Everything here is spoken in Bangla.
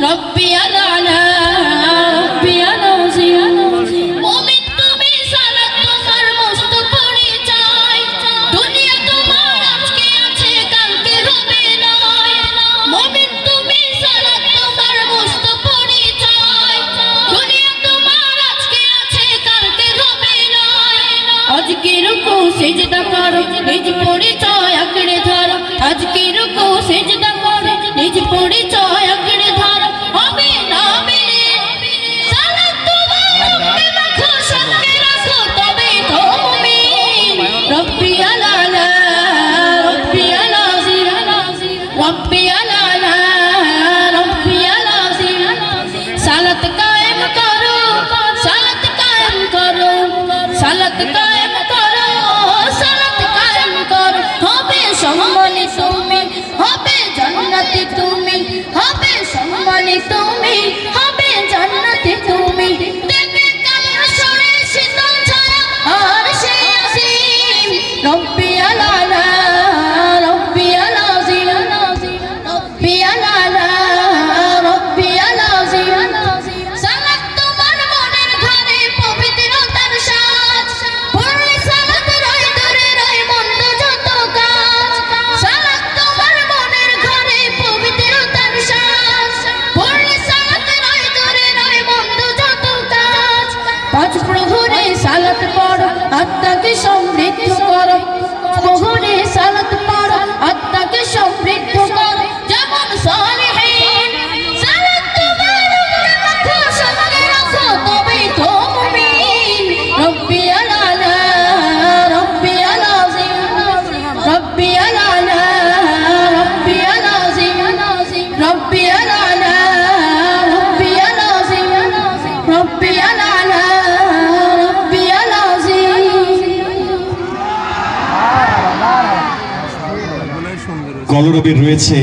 রব্বি আলা রব্বি আলাজিম মুমিন তুমি সালাত তোমার মস্ত পরিচয় দুনিয়া তোমার আজকে আছে কালকে হবে নয় মুমিন তুমি সালাত তোমার মস্ত পরিচয় দুনিয়া তোমার আজকে আছে কালকে হবে নয় আজকে রুকু সিজদা করো নিজ পরিচয় আঁকড়ে ধরো আজকে রুকু সিজদা করো নিজ পরিচয় আঁকড়ে ধরো হবে না মেরে সালাত তোমার মুখে রাখো সঙ্গে রাখো তবে তো মুমিন রব্বি আলা রব্বি আলাজিম রব্বি আলা রব্বি আলাজিম সালাত কায়েম করো সালাত কায়েম করো সালাত কায়েম করো সালাত কায়েম করো হবে সম্মানিত তুমি হবে জান্নাতি তুমি হবে সম্মানিত তুমি হবে জান্নাতি তুমি দেবে কামর সরে শীতল ছায়া আর সে আসিম রব্বি আলা রব্বি আলাজিম রব্বি আলা রব্বি আলাজিম সালাত তোমার মনের ঘরে পবিত্রতার সাজ পড়লে সালাত রয় দূরে রয় মন্দ যত কাজ সালাত তোমার মনের ঘরে পবিত্রতার সাজ পড়লে সালাত রয় দূরে রয় মন্দ যত কাজ পাঁচ প্রহরে সালাত পড়ো আত্মাকে সমৃদ্ধ করো প্রহরে সালাত পড়ো আত্মাকে সমৃদ্ধ করো যেমন সালেহীন সালাত তোমার মুখে রাখো সঙ্গে রাখো তবে তো মুমিন রব্বি আলা রব্বি আলাজিম রব্বি আলা রব্বি আলাজিম রব্বি আলা রব্বি আলাজিম রব্বি আলা রব্বি আলাজিম কলরবে রয়েছে